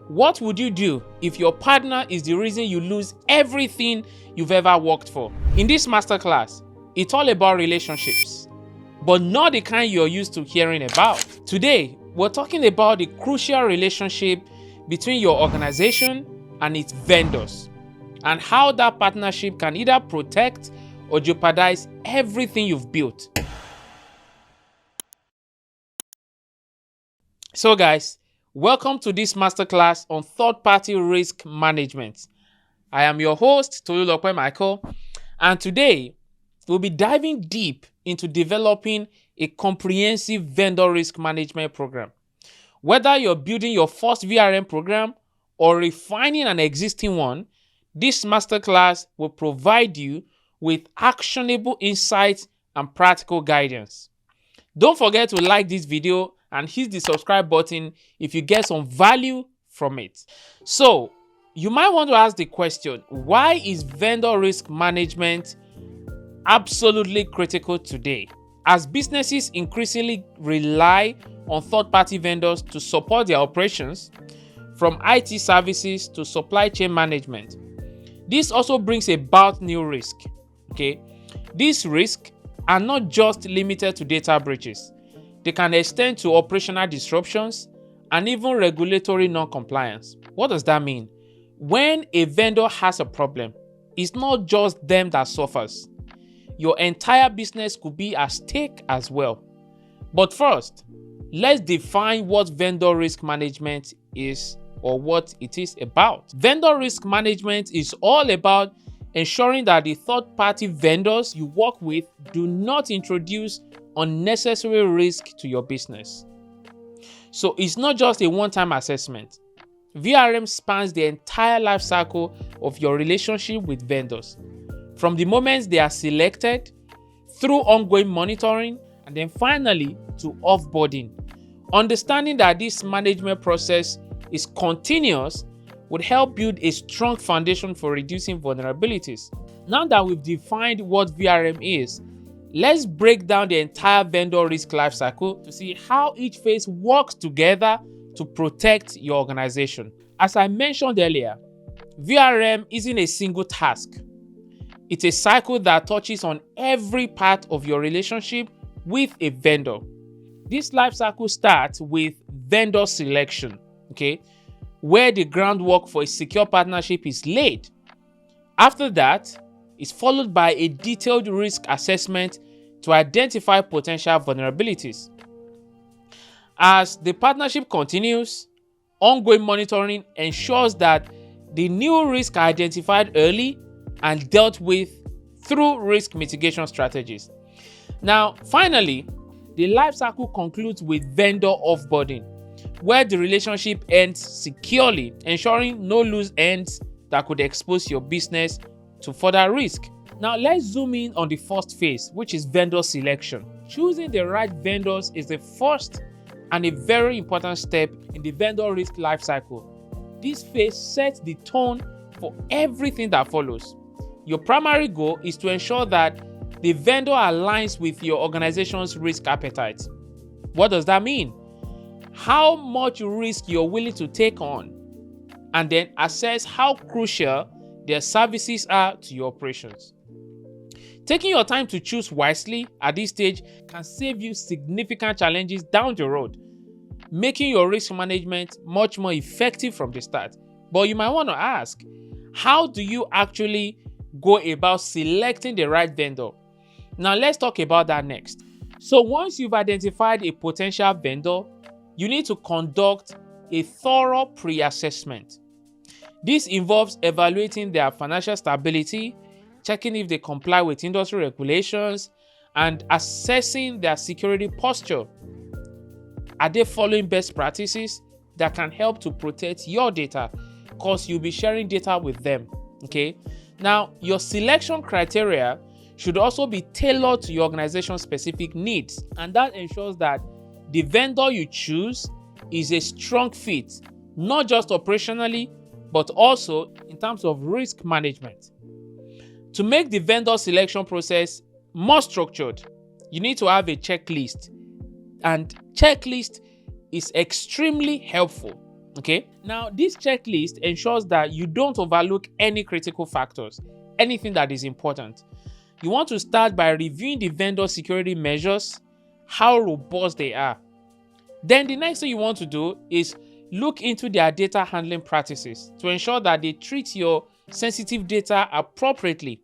What would you do if your partner is the reason you lose everything you've ever worked for? In this masterclass, it's all about relationships, but not the kind you're used to hearing about. Today, we're talking about the crucial relationship between your organization and its vendors, and how that partnership can either protect or jeopardize everything you've built. So guys, welcome to this masterclass on third-party risk management. I am your host, Tolulope Michael, and today we'll be diving deep into developing a comprehensive vendor risk management program. Whether you're building your first VRM program or refining an existing one, this masterclass will provide you with actionable insights and practical guidance. Don't forget to like this video and hit the subscribe button if you get some value from it. So, you might want to ask the question, why is vendor risk management absolutely critical today? As businesses increasingly rely on third-party vendors to support their operations, from IT services to supply chain management, this also brings about new risk. These risks are not just limited to data breaches. They can extend to operational disruptions and even regulatory non-compliance. What does that mean? When a vendor has a problem, it's not just them that suffers. Your entire business could be at stake as well. But first, let's define what vendor risk management is or what it is about. Vendor risk management is all about ensuring that the third-party vendors you work with do not introduce unnecessary risk to your business. So it's not just a one-time assessment. VRM spans the entire life cycle of your relationship with vendors, from the moment they are selected, through ongoing monitoring, and then finally to offboarding. Understanding that this management process is continuous would help build a strong foundation for reducing vulnerabilities. Now that we've defined what VRM is, let's break down the entire vendor risk lifecycle to see how each phase works together to protect your organization. As I mentioned earlier, VRM isn't a single task. It's a cycle that touches on every part of your relationship with a vendor. This lifecycle starts with vendor selection, where the groundwork for a secure partnership is laid. After that, it's followed by a detailed risk assessment to identify potential vulnerabilities. As the partnership continues, ongoing monitoring ensures that the new risks are identified early and dealt with through risk mitigation strategies. Now, finally, the life cycle concludes with vendor offboarding, where the relationship ends securely, ensuring no loose ends that could expose your business to further risk. Now, let's zoom in on the first phase, which is vendor selection. Choosing the right vendors is the first and a very important step in the vendor risk lifecycle. This phase sets the tone for everything that follows. Your primary goal is to ensure that the vendor aligns with your organization's risk appetite. What does that mean? How much risk you're willing to take on, and then assess how crucial their services are to your operations. Taking your time to choose wisely at this stage can save you significant challenges down the road, making your risk management much more effective from the start. But you might want to ask, how do you actually go about selecting the right vendor? Now let's talk about that next. So once you've identified a potential vendor, you need to conduct a thorough pre-assessment. This involves evaluating their financial stability, checking if they comply with industry regulations, and assessing their security posture. Are they following best practices that can help to protect your data? Because you'll be sharing data with them. Now, your selection criteria should also be tailored to your organization's specific needs, and that ensures that the vendor you choose is a strong fit, not just operationally, but also in terms of risk management. To make the vendor selection process more structured, you need to have a checklist. And checklist is extremely helpful. Okay, now this checklist ensures that you don't overlook any critical factors, anything that is important. You want to start by reviewing the vendor security measures, how robust they are. Then the next thing you want to do is look into their data handling practices to ensure that they treat your sensitive data appropriately,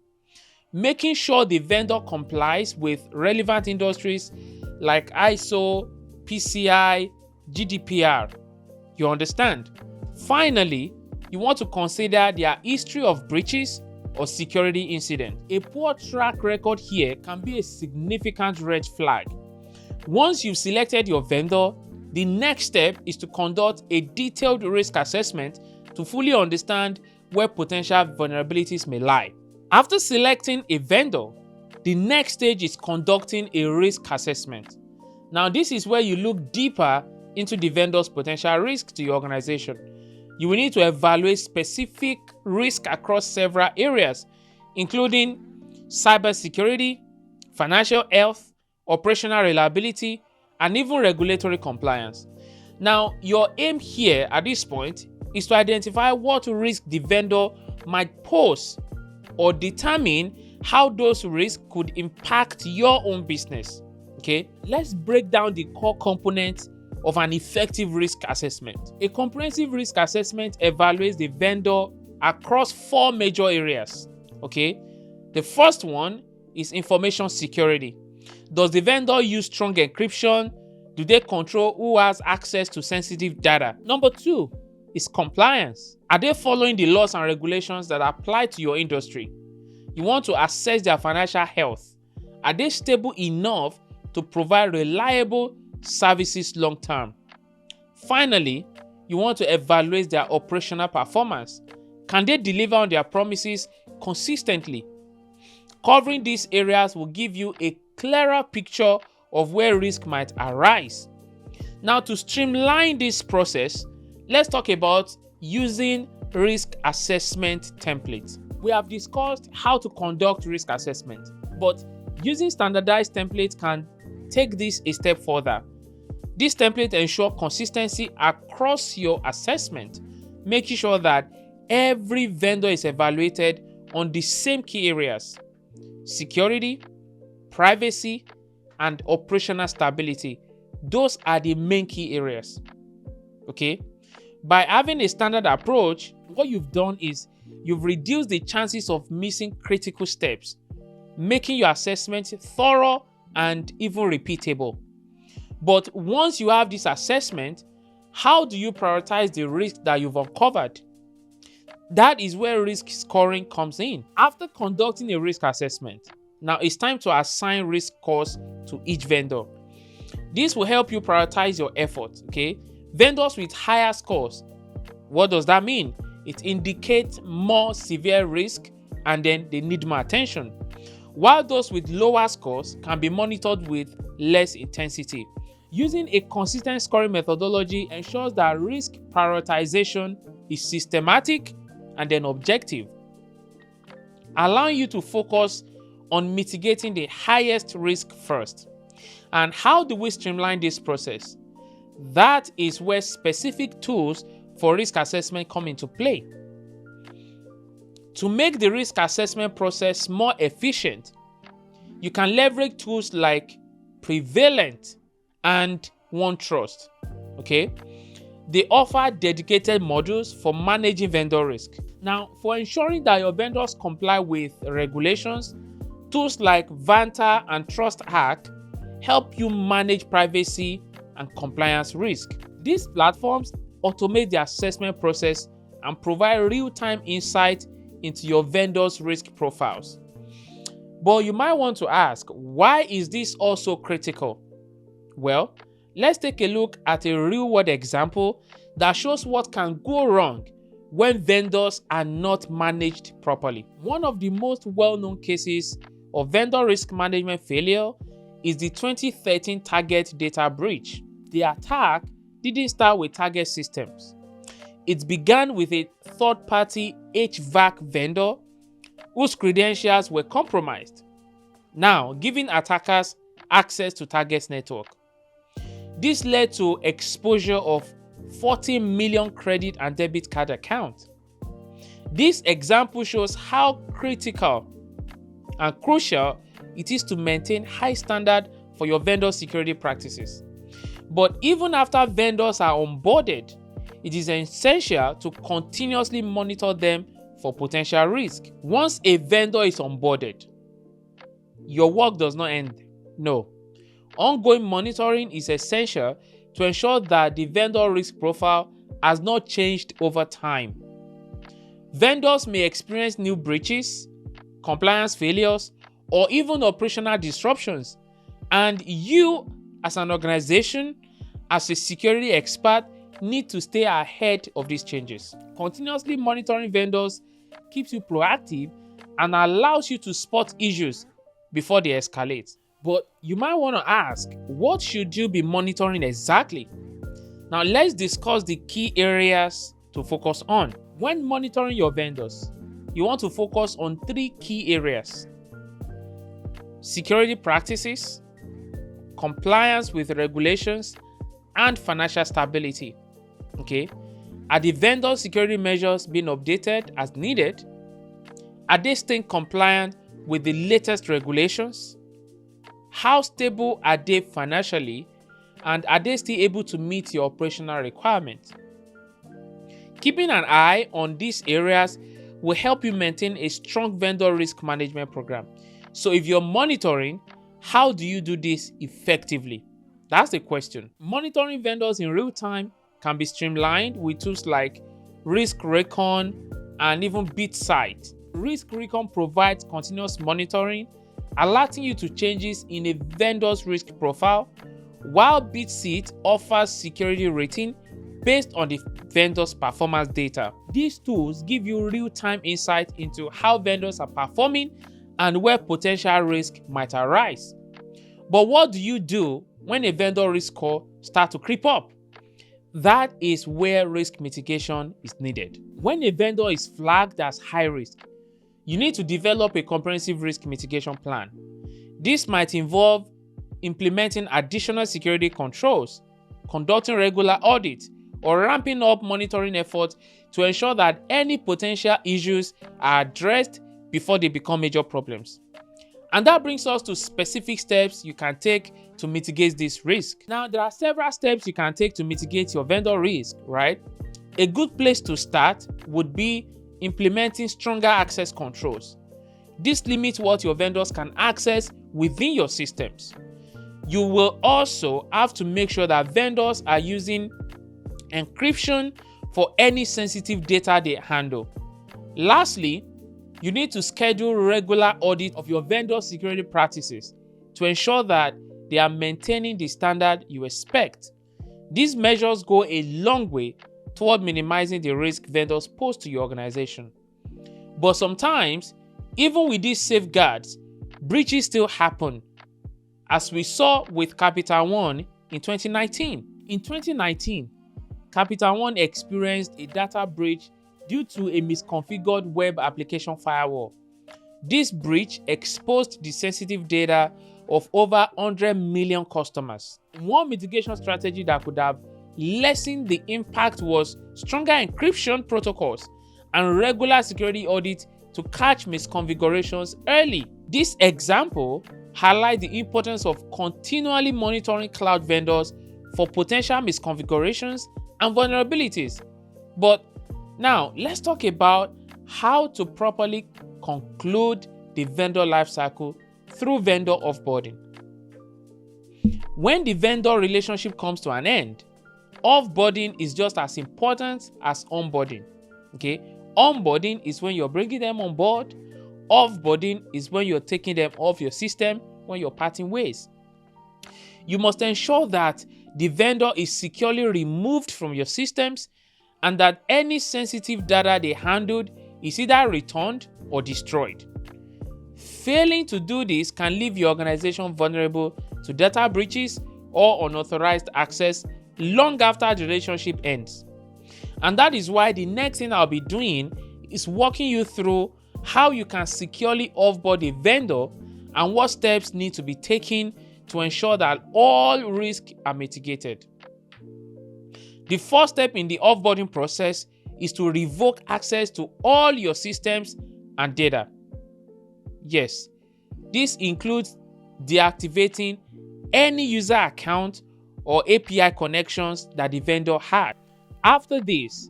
making sure the vendor complies with relevant industries like ISO, PCI, GDPR. You understand? Finally, you want to consider their history of breaches or security incident. A poor track record here can be a significant red flag. Once you've selected your vendor, the next step is to conduct a detailed risk assessment to fully understand where potential vulnerabilities may lie. After selecting a vendor, the next stage is conducting a risk assessment. Now, this is where you look deeper into the vendor's potential risk to your organization. You will need to evaluate specific risk across several areas, including cybersecurity, financial health, operational reliability, and even regulatory compliance. Now, your aim here at this point is to identify what risk the vendor might pose or determine how those risks could impact your own business. Okay, let's break down the core components of an effective risk assessment. A comprehensive risk assessment evaluates the vendor across 4 major areas. Okay, the first one is information security. Does the vendor use strong encryption? Do they control who has access to sensitive data? Number 2 is compliance. Are they following the laws and regulations that apply to your industry? You want to assess their financial health. Are they stable enough to provide reliable services long term? Finally, you want to evaluate their operational performance. Can they deliver on their promises consistently? Covering these areas will give you a clearer picture of where risk might arise. Now, to streamline this process, let's talk about using risk assessment templates. We have discussed how to conduct risk assessment, but using standardized templates can take this a step further. This template ensures consistency across your assessment, making sure that every vendor is evaluated on the same key areas: security, privacy, and operational stability. Those are the main key areas. Okay? By having a standard approach, what you've done is you've reduced the chances of missing critical steps, making your assessment thorough and even repeatable. But once you have this assessment, how do you prioritize the risk that you've uncovered? That is where risk scoring comes in. After conducting a risk assessment, now it's time to assign risk scores to each vendor. This will help you prioritize your efforts. Okay? Vendors with higher scores, what does that mean? It indicates more severe risk and then they need more attention, while those with lower scores can be monitored with less intensity. Using a consistent scoring methodology ensures that risk prioritization is systematic and then objective, allowing you to focus on mitigating the highest risk first. And how do we streamline this process? That is where specific tools for risk assessment come into play. To make the risk assessment process more efficient, you can leverage tools like Prevalent and OneTrust. Okay? They offer dedicated modules for managing vendor risk. Now, for ensuring that your vendors comply with regulations, tools like Vanta and TrustHack help you manage privacy and compliance risk. These platforms automate the assessment process and provide real-time insight into your vendors' risk profiles. But you might want to ask, why is this also critical? Well, let's take a look at a real-world example that shows what can go wrong when vendors are not managed properly. One of the most well-known cases of vendor risk management failure is the 2013 Target data breach. The attack didn't start with Target systems. It began with a third-party HVAC vendor whose credentials were compromised, now giving attackers access to Target's network. This led to exposure of 40 million credit and debit card accounts. This example shows how critical and crucial it is to maintain high standard for your vendor security practices. But even after vendors are onboarded, it is essential to continuously monitor them for potential risk. Once a vendor is onboarded, your work does not end. No. Ongoing monitoring is essential to ensure that the vendor risk profile has not changed over time. Vendors may experience new breaches, compliance failures, or even operational disruptions, and you, as an organization, as a security expert, need to stay ahead of these changes. Continuously monitoring vendors keeps you proactive and allows you to spot issues before they escalate. But you might want to ask, what should you be monitoring exactly? Now let's discuss the key areas to focus on. When monitoring your vendors, you want to focus on 3 key areas: security practices, compliance with regulations, and financial stability. Okay, are the vendor security measures being updated as needed? Are they staying compliant with the latest regulations? How stable are they financially? And are they still able to meet your operational requirements? Keeping an eye on these areas will help you maintain a strong vendor risk management program. So if you're monitoring, how do you do this effectively? That's the question. Monitoring vendors in real time can be streamlined with tools like Risk Recon and even BitSight. Risk Recon provides continuous monitoring, alerting you to changes in a vendor's risk profile, while BitSight offers security rating based on the vendor's performance data. These tools give you real-time insight into how vendors are performing and where potential risk might arise. But what do you do when a vendor risk score starts to creep up? That is where risk mitigation is needed. When a vendor is flagged as high risk, you need to develop a comprehensive risk mitigation plan. This might involve implementing additional security controls, conducting regular audits, or ramping up monitoring efforts to ensure that any potential issues are addressed before they become major problems. And that brings us to specific steps you can take to mitigate this risk. Now, there are several steps you can take to mitigate your vendor risk, right? A good place to start would be implementing stronger access controls. This limits what your vendors can access within your systems. You will also have to make sure that vendors are using encryption for any sensitive data they handle. Lastly, you need to schedule regular audit of your vendor security practices to ensure that they are maintaining the standard you expect. These measures go a long way toward minimizing the risk vendors pose to your organization. But sometimes, even with these safeguards, breaches still happen, as we saw with Capital One in 2019. In 2019, Capital One experienced a data breach due to a misconfigured web application firewall. This breach exposed the sensitive data of over 100 million customers. One mitigation strategy that could have lessened the impact was stronger encryption protocols and regular security audits to catch misconfigurations early. This example highlights the importance of continually monitoring cloud vendors for potential misconfigurations and vulnerabilities. But now, let's talk about how to properly conclude the vendor lifecycle through vendor offboarding. When the vendor relationship comes to an end, offboarding is just as important as onboarding. Okay, onboarding is when you're bringing them on board. Offboarding is when you're taking them off your system, when you're parting ways. You must ensure that the vendor is securely removed from your systems and that any sensitive data they handled is either returned or destroyed. Failing to do this can leave your organization vulnerable to data breaches or unauthorized access long after the relationship ends. And that is why the next thing I'll be doing is walking you through how you can securely offboard a vendor and what steps need to be taken to ensure that all risks are mitigated. The first step in the offboarding process is to revoke access to all your systems and data. Yes, this includes deactivating any user account or API connections that the vendor had. After this,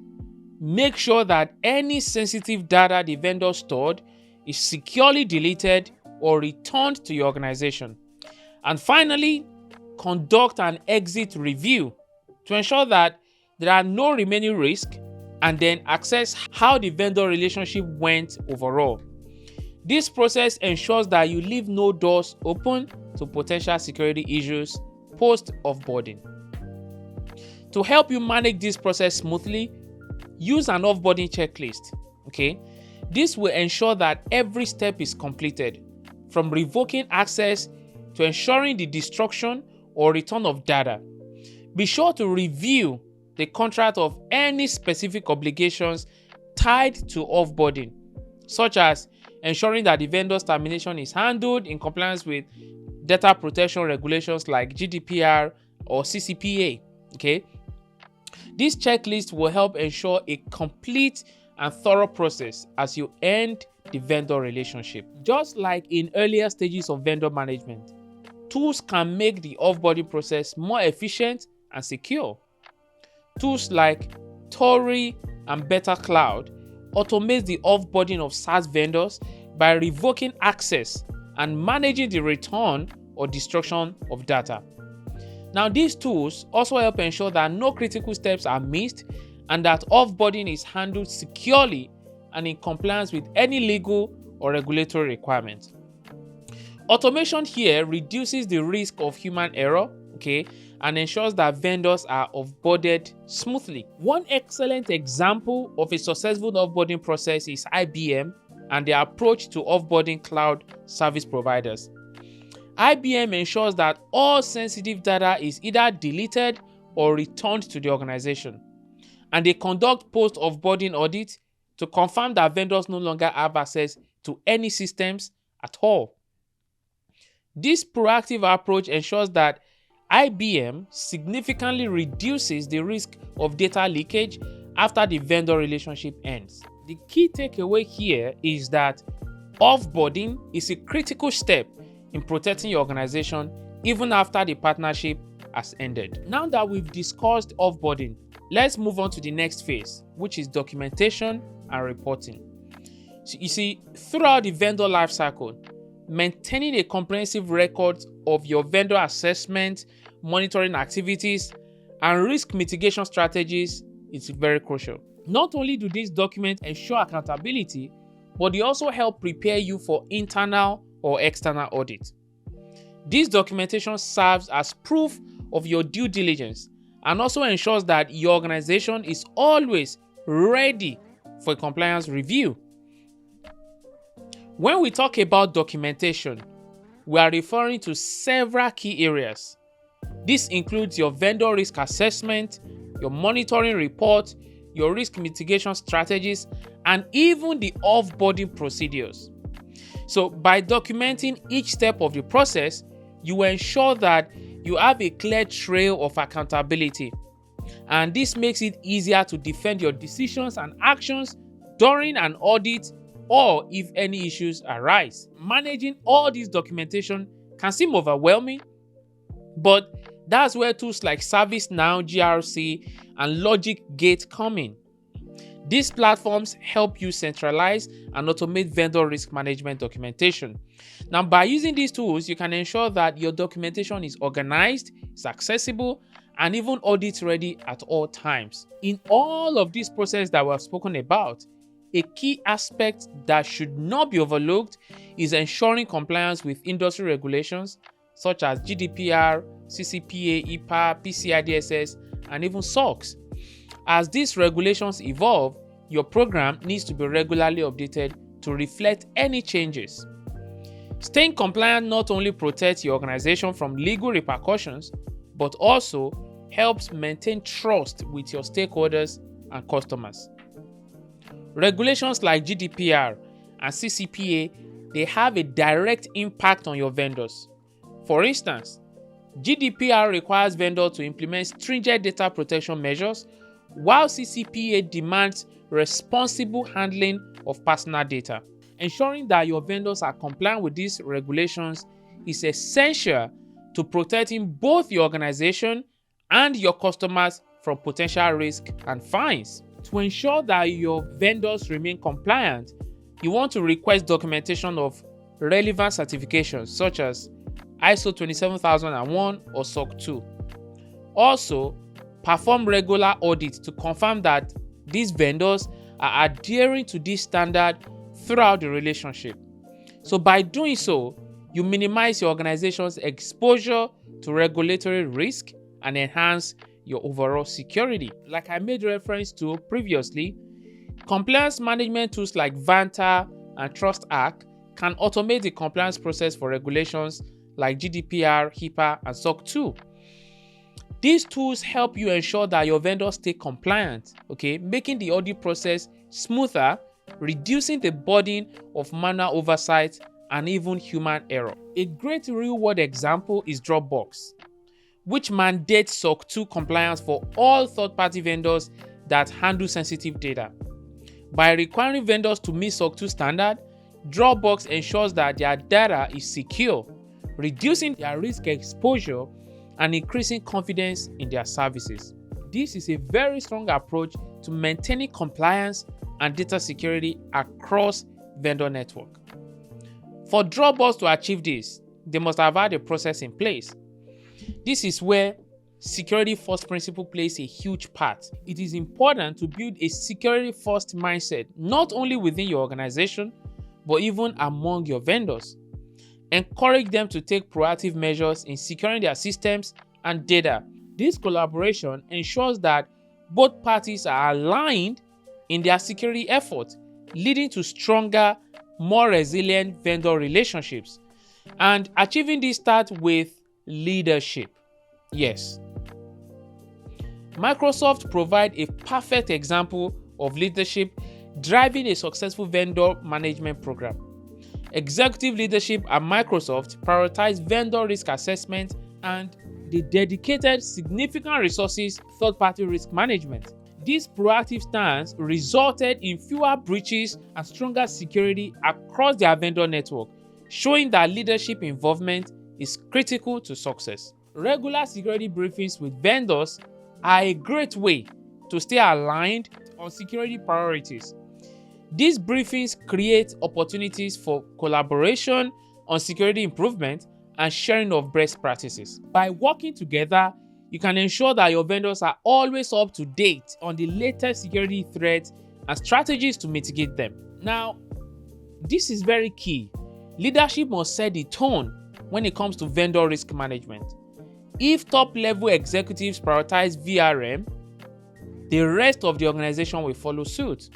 make sure that any sensitive data the vendor stored is securely deleted or returned to your organization. And finally, conduct an exit review to ensure that there are no remaining risks, and then assess how the vendor relationship went overall. This process ensures that you leave no doors open to potential security issues post-offboarding. To help you manage this process smoothly, use an offboarding checklist. Okay? This will ensure that every step is completed, from revoking access to ensuring the destruction or return of data. Be sure to review the contract of any specific obligations tied to offboarding, such as ensuring that the vendor's termination is handled in compliance with data protection regulations like GDPR or CCPA. Okay? This checklist will help ensure a complete and thorough process as you end the vendor relationship. Just like in earlier stages of vendor management, tools can make the offboarding process more efficient and secure. Tools like Tori and Better Cloud automate the offboarding of SaaS vendors by revoking access and managing the return or destruction of data. Now, these tools also help ensure that no critical steps are missed and that offboarding is handled securely and in compliance with any legal or regulatory requirements. Automation here reduces the risk of human error, and ensures that vendors are offboarded smoothly. One excellent example of a successful offboarding process is IBM and their approach to offboarding cloud service providers. IBM ensures that all sensitive data is either deleted or returned to the organization, and they conduct post-offboarding audits to confirm that vendors no longer have access to any systems at all. This proactive approach ensures that IBM significantly reduces the risk of data leakage after the vendor relationship ends. The key takeaway here is that offboarding is a critical step in protecting your organization even after the partnership has ended. Now that we've discussed offboarding, let's move on to the next phase, which is documentation and reporting. So you see, throughout the vendor lifecycle, maintaining a comprehensive record of your vendor assessment, monitoring activities, and risk mitigation strategies is very crucial. Not only do these documents ensure accountability, but they also help prepare you for internal or external audit. This documentation serves as proof of your due diligence and also ensures that your organization is always ready for a compliance review. When we talk about documentation, we are referring to several key areas. This includes your vendor risk assessment, your monitoring report, your risk mitigation strategies, and even the offboarding procedures. So by documenting each step of the process, you ensure that you have a clear trail of accountability. And this makes it easier to defend your decisions and actions during an audit or if any issues arise. Managing all this documentation can seem overwhelming, but that's where tools like ServiceNow, GRC, and Logic Gate come in. These platforms help you centralize and automate vendor risk management documentation. Now, by using these tools, you can ensure that your documentation is organized, is accessible, and even audit ready at all times. In all of this process that we have spoken about, a key aspect that should not be overlooked is ensuring compliance with industry regulations such as GDPR, CCPA, IPA, PCI DSS, and even SOX. As these regulations evolve, your program needs to be regularly updated to reflect any changes. Staying compliant not only protects your organization from legal repercussions, but also helps maintain trust with your stakeholders and customers. Regulations like GDPR and CCPA, they have a direct impact on your vendors. For instance, GDPR requires vendors to implement stringent data protection measures, while CCPA demands responsible handling of personal data. Ensuring that your vendors are compliant with these regulations is essential to protecting both your organization and your customers from potential risk and fines. To ensure that your vendors remain compliant, you want to request documentation of relevant certifications such as ISO 27001 or SOC 2. Also, perform regular audits to confirm that these vendors are adhering to this standard throughout the relationship. So by doing so, you minimize your organization's exposure to regulatory risk and enhance your overall security. Like I made reference to previously, compliance management tools like Vanta and TrustArc can automate the compliance process for regulations like GDPR, HIPAA, and SOC 2. These tools help you ensure that your vendors stay compliant, making the audit process smoother, reducing the burden of manual oversight and even human error. A great real-world example is Dropbox, which mandates SOC 2 compliance for all third-party vendors that handle sensitive data. By requiring vendors to meet SOC 2 standard, Dropbox ensures that their data is secure, reducing their risk exposure and increasing confidence in their services. This is a very strong approach to maintaining compliance and data security across vendor network. For Dropbox to achieve this, they must have had a process in place. This is where security first principle plays a huge part. It is important to build a security first mindset, not only within your organization, but even among your vendors. Encourage them to take proactive measures in securing their systems and data. This collaboration ensures that both parties are aligned in their security efforts, leading to stronger, more resilient vendor relationships. And achieving this starts with leadership. Yes. Microsoft provides a perfect example of leadership driving a successful vendor management program. Executive leadership at Microsoft prioritized vendor risk assessment and they dedicated significant resources to third-party risk management. This proactive stance resulted in fewer breaches and stronger security across their vendor network, showing that leadership involvement is critical to success. Regular security briefings with vendors are a great way to stay aligned on security priorities. These briefings create opportunities for collaboration on security improvement and sharing of best practices. By working together, you can ensure that your vendors are always up to date on the latest security threats and strategies to mitigate them. Now, this is very key. Leadership must set the tone when it comes to vendor risk management. If top-level executives prioritize VRM, the rest of the organization will follow suit.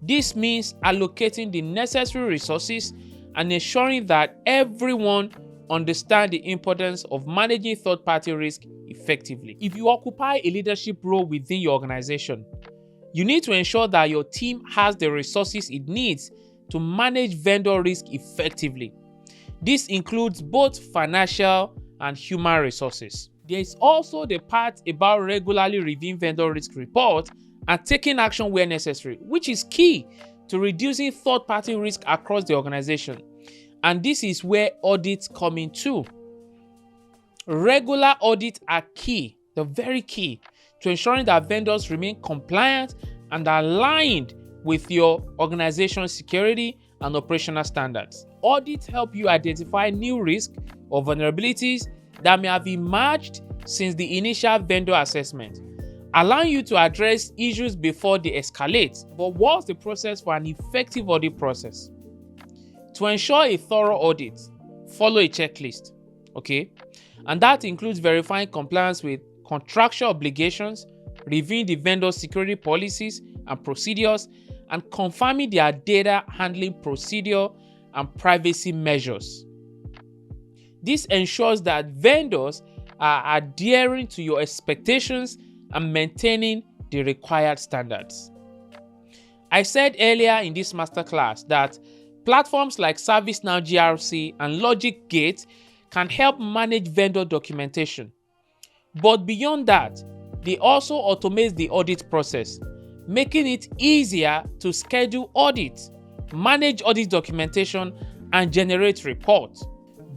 This means allocating the necessary resources and ensuring that everyone understands the importance of managing third-party risk effectively. If you occupy a leadership role within your organization, you need to ensure that your team has the resources it needs to manage vendor risk effectively. This includes both financial and human resources. There is also the part about regularly reviewing vendor risk reports and taking action where necessary, which is key to reducing third-party risk across the organization. And this is where audits come in too. Regular audits are key, they're very key, to ensuring that vendors remain compliant and aligned with your organization's security and operational standards. Audits help you identify new risks or vulnerabilities that may have emerged since the initial vendor assessment, allowing you to address issues before they escalate. But what's the process for an effective audit process? To ensure a thorough audit, follow a checklist, And that includes verifying compliance with contractual obligations, reviewing the vendor's security policies and procedures, and confirming their data handling procedure and privacy measures. This ensures that vendors are adhering to your expectations and maintaining the required standards. I said earlier in this masterclass that platforms like ServiceNow GRC and LogicGate can help manage vendor documentation. But beyond that, they also automate the audit process, making it easier to schedule audits, manage audit documentation, and generate reports.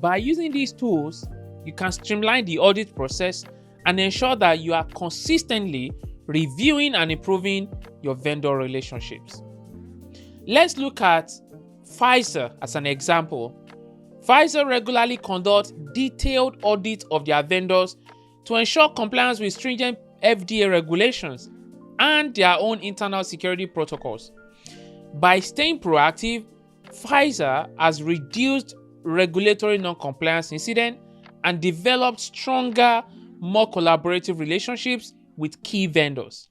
By using these tools, you can streamline the audit process and ensure that you are consistently reviewing and improving your vendor relationships. Let's look at Pfizer as an example. Pfizer regularly conducts detailed audits of their vendors to ensure compliance with stringent FDA regulations and their own internal security protocols. By staying proactive, Pfizer has reduced regulatory non-compliance incidents and developed stronger, more collaborative relationships with key vendors.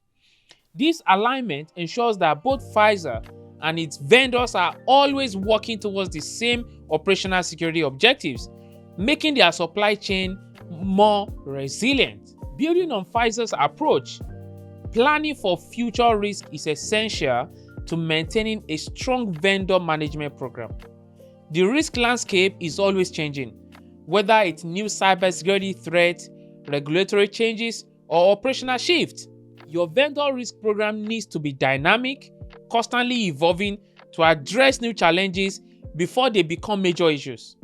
This alignment ensures that both Pfizer and its vendors are always working towards the same operational security objectives, making their supply chain more resilient. Building on Pfizer's approach, planning for future risk is essential to maintaining a strong vendor management program. The risk landscape is always changing, whether it's new cybersecurity threats, regulatory changes, or operational shifts. Your vendor risk program needs to be dynamic, constantly evolving to address new challenges before they become major issues.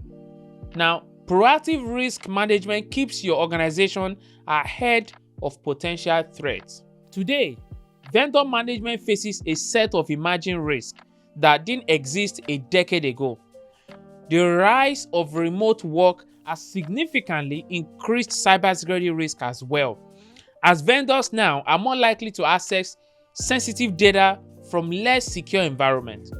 Now, proactive risk management keeps your organization ahead of potential threats. Today, vendor management faces a set of emerging risks that didn't exist a decade ago. The rise of remote work has significantly increased cybersecurity risk as well, as vendors now are more likely to access sensitive data from less secure environments.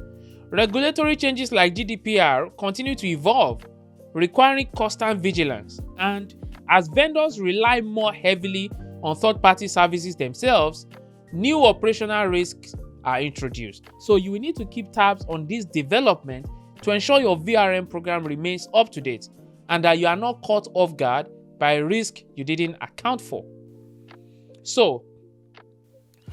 Regulatory changes like GDPR continue to evolve, requiring constant vigilance. And as vendors rely more heavily on third-party services themselves, new operational risks are introduced. So you will need to keep tabs on this development to ensure your VRM program remains up to date and that you are not caught off guard by a risk you didn't account for. So,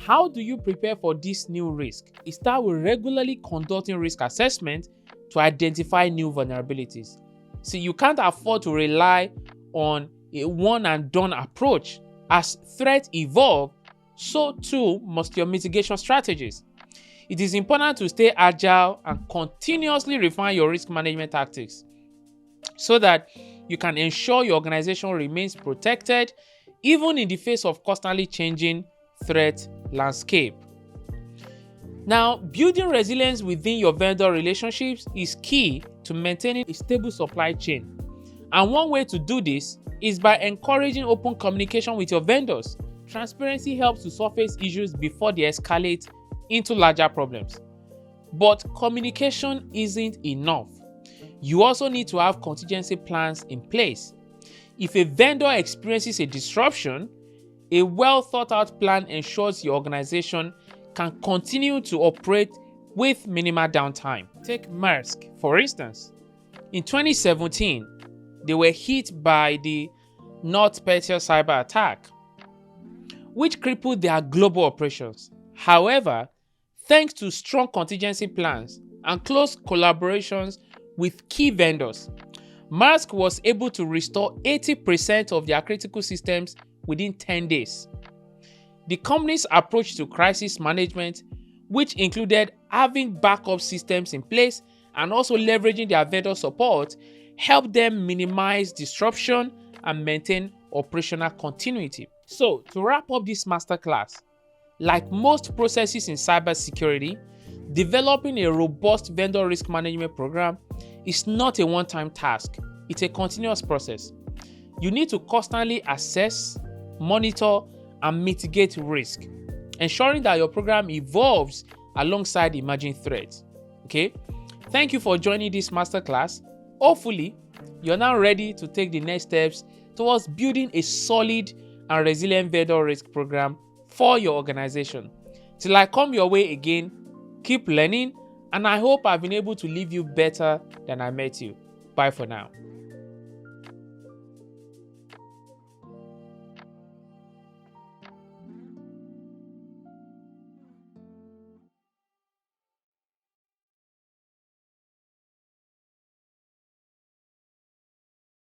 how do you prepare for this new risk? It starts with regularly conducting risk assessment to identify new vulnerabilities. See, you can't afford to rely on a one-and-done approach. As threats evolve, so too must your mitigation strategies. It is important to stay agile and continuously refine your risk management tactics so that you can ensure your organization remains protected even in the face of constantly changing threat landscape. Now, building resilience within your vendor relationships is key to maintaining a stable supply chain. And one way to do this is by encouraging open communication with your vendors. Transparency helps to surface issues before they escalate into larger problems. But communication isn't enough. You also need to have contingency plans in place. If a vendor experiences a disruption, a well thought out plan ensures your organization can continue to operate with minimal downtime. Take Maersk, for instance. In 2017, they were hit by the NotPetya cyber attack, which crippled their global operations. However, thanks to strong contingency plans and close collaborations with key vendors, Maersk was able to restore 80% of their critical systems within 10 days. The company's approach to crisis management, which included having backup systems in place and also leveraging their vendor support, helped them minimize disruption and maintain operational continuity. So, to wrap up this masterclass, like most processes in cybersecurity, developing a robust vendor risk management program is not a one-time task. It's a continuous process. You need to constantly assess, monitor, and mitigate risk, ensuring that your program evolves alongside emerging threats. Okay? Thank you for joining this masterclass. Hopefully, you're now ready to take the next steps towards building a solid and resilient vendor risk program for your organization. Till I come your way again, keep learning, and I hope I've been able to leave you better than I met you. Bye for now.